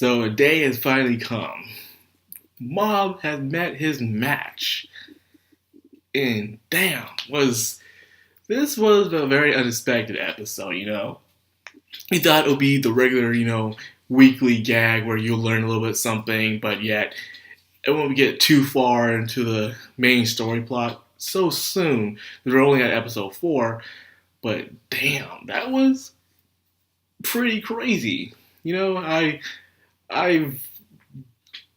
So a day has finally come. Mob has met his match. And damn, this was a very unexpected episode. We thought it would be the regular, weekly gag where you'll learn a little bit something, but yet it won't get too far into the main story plot so soon. We're only at episode 4, but damn, that was pretty crazy. I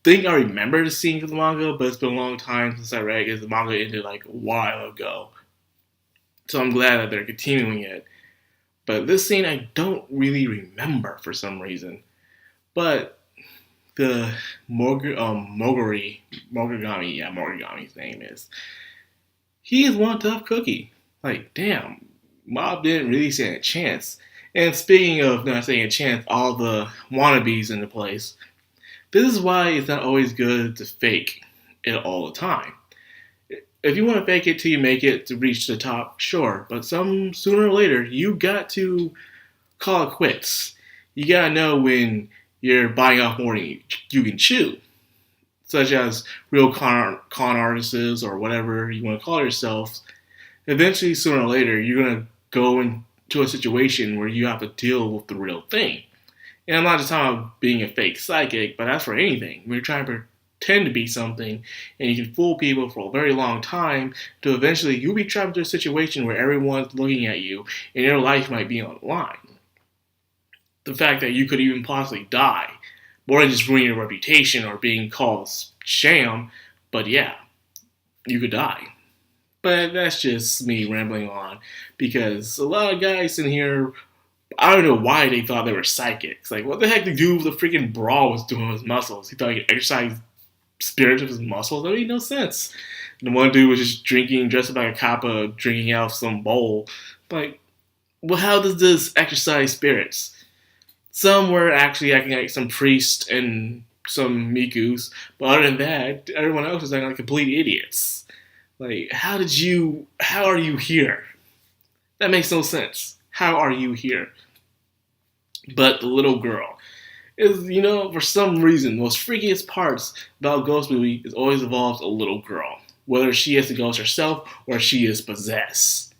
think I remember the scene from the manga, but it's been a long time since I read it because the manga ended like a while ago. So I'm glad that they're continuing it. But this scene I don't really remember for some reason. But the Moguri's name is. He is one tough cookie. Like, damn, Mob didn't really stand a chance. And speaking of not standing a chance, all the wannabes in the place. This is why it's not always good to fake it all the time. If you want to fake it till you make it to reach the top, sure. But sooner or later, you got to call it quits. You gotta know when you're biting off more than you can chew. Such as real con artists or whatever you want to call yourselves. Eventually, sooner or later, you're going to go into a situation where you have to deal with the real thing. And I'm not just talking about being a fake psychic, but that's for anything. When you're trying to pretend to be something, and you can fool people for a very long time, to eventually you'll be trapped into a situation where everyone's looking at you, and your life might be on the line. The fact that you could even possibly die, more than just ruining your reputation or being called sham, but yeah, you could die. But that's just me rambling on, because a lot of guys in here, I don't know why they thought they were psychics. Like, what the heck did do with the freaking Brawl was doing with his muscles? He thought he could exercise spirits of his muscles? That made no sense. And the one dude was just drinking, dressed up like a kappa, drinking out of some bowl. Like, well, how does this exercise spirits? Some were actually acting like some priests and some mikus, but other than that, everyone else was acting like complete idiots. Like, how are you here? That makes no sense. How are you here? But the little girl is, for some reason, the most freakiest parts about Ghost Movie is always involves a little girl. Whether she is the ghost herself or she is possessed.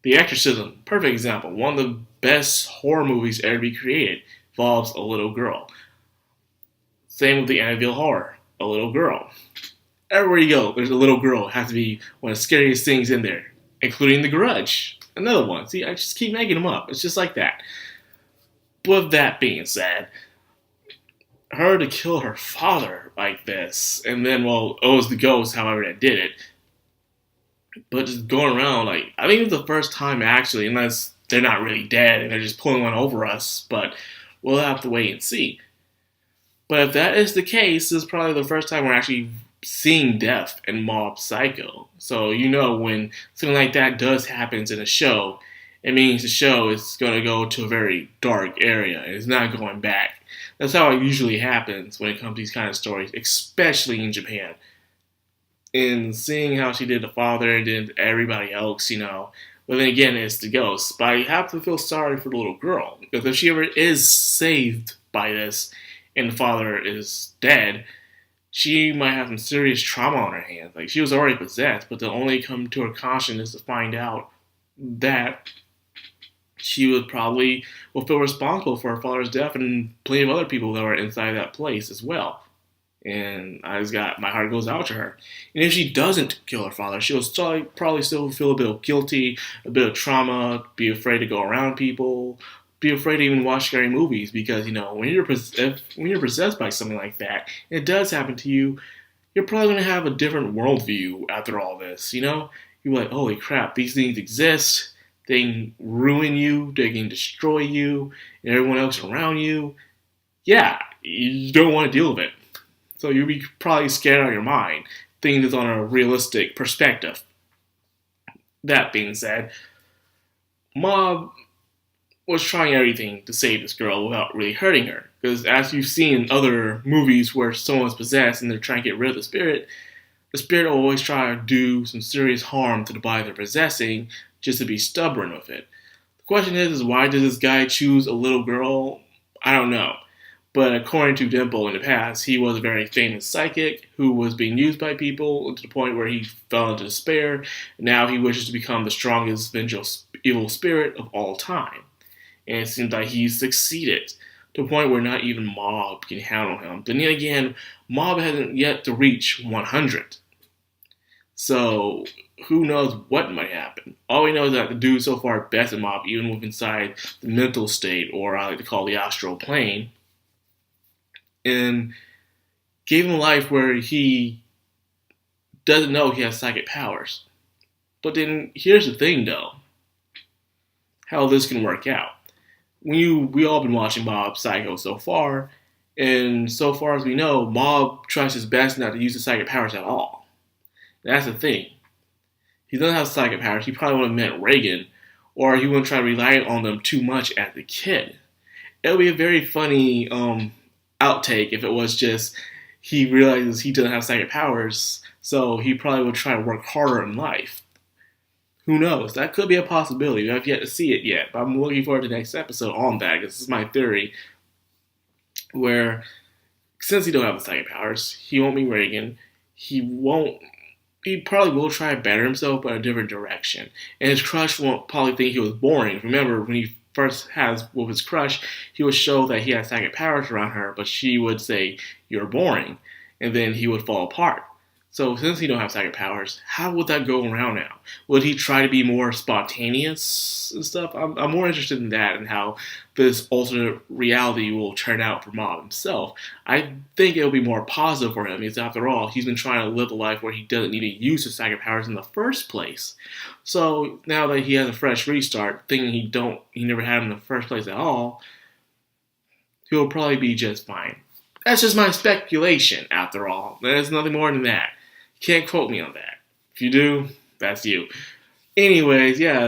The Exorcism, perfect example. One of the best horror movies ever be created, involves a little girl. Same with the Annabelle horror, a little girl. Everywhere you go, there's a little girl. It has to be one of the scariest things in there, including The Grudge. Another one. See, I just keep making them up. It's just like that. With that being said, her to kill her father like this, and then, well, it was the ghost, however, that did it. But just going around, like, I think it's the first time, actually, unless they're not really dead and they're just pulling one over us, but we'll have to wait and see. But if that is the case, this is probably the first time we're actually seeing death in Mob Psycho. So, when something like that does happen in a show, it means the show is going to go to a very dark area, and it's not going back. That's how it usually happens when it comes to these kind of stories, especially in Japan. And seeing how she did the father and did everybody else, but then again, it's the ghost. But I have to feel sorry for the little girl, because if she ever is saved by this, and the father is dead, she might have some serious trauma on her hands. Like, she was already possessed, but to only come to her consciousness to find out that she would probably feel responsible for her father's death and plenty of other people that were inside that place as well. And my heart goes out to her. And if she doesn't kill her father, she'll probably still feel a bit of guilty, a bit of trauma, be afraid to go around people, be afraid to even watch scary movies, because, when you're possessed by something like that, and it does happen to you, you're probably going to have a different worldview after all this, You're like, holy crap, these things exist, they can ruin you, they can destroy you, and everyone else around you. Yeah, you don't want to deal with it. So you'll be probably scared out of your mind, thinking this on a realistic perspective. That being said, Mob was trying everything to save this girl without really hurting her. Because as you've seen in other movies where someone's possessed and they're trying to get rid of the spirit will always try to do some serious harm to the body they're possessing just to be stubborn with it. The question is why does this guy choose a little girl? I don't know. But according to Dimple in the past, he was a very famous psychic who was being used by people to the point where he fell into despair. Now he wishes to become the strongest vengeful evil spirit of all time. And it seems like he's succeeded to a point where not even Mob can handle him. But then again, Mob hasn't yet to reach 100. So who knows what might happen. All we know is that the dude so far bested Mob, even with inside the mental state, or I like to call the astral plane, and gave him a life where he doesn't know he has psychic powers. But then here's the thing though, how this can work out. We all been watching Mob Psycho so far, and so far as we know, Mob tries his best not to use his psychic powers at all. That's the thing. He doesn't have psychic powers. He probably would have met Reagan, or he wouldn't try to rely on them too much as a kid. It would be a very funny outtake if it was just he realizes he doesn't have psychic powers, so he probably would try to work harder in life. Who knows? That could be a possibility. We have yet to see it yet, but I'm looking forward to the next episode on that. This is my theory, where since he don't have the psychic powers, he won't be Reagan. He probably will try to better himself, but in a different direction. And his crush won't probably think he was boring. Remember, when he first has with his crush, he would show that he had psychic powers around her, but she would say, "You're boring," and then he would fall apart. So since he don't have psychic powers, how would that go around now? Would he try to be more spontaneous and stuff? I'm more interested in that and how this alternate reality will turn out for Mob himself. I think it'll be more positive for him because after all, he's been trying to live a life where he doesn't need to use his psychic powers in the first place. So now that he has a fresh restart, thinking he never had them in the first place at all, he'll probably be just fine. That's just my speculation, after all. There's nothing more than that. You can't quote me on that. If you do, that's you. Anyways, yeah,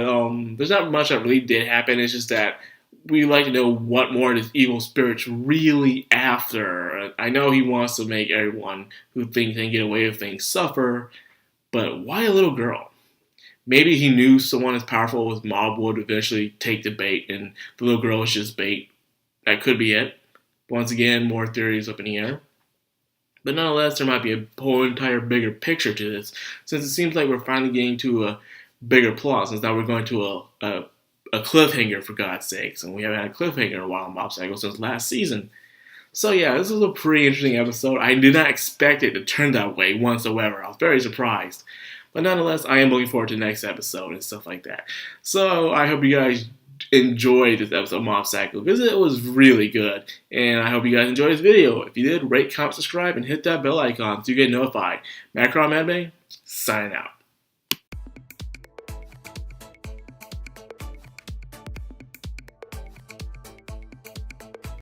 there's not much that really did happen. It's just that we like to know what more this evil spirit's really after. I know he wants to make everyone who thinks they can get away with things suffer, but why a little girl? Maybe he knew someone as powerful as Mob would eventually take the bait, and the little girl was just bait. That could be it. Once again, more theories up in the air. But nonetheless, there might be a whole entire bigger picture to this, since it seems like we're finally getting to a bigger plot, since now we're going to a cliffhanger, for God's sakes. And we haven't had a cliffhanger in a while in Mob Psycho since last season. So yeah, this was a pretty interesting episode. I did not expect it to turn that way whatsoever. I was very surprised. But nonetheless, I am looking forward to the next episode and stuff like that. So I hope you guys enjoyed this episode of Mob Psycho, because it was really good. And I hope you guys enjoyed this video. If you did, rate, comment, subscribe, and hit that bell icon so you get notified. Madcrownxox, signing out.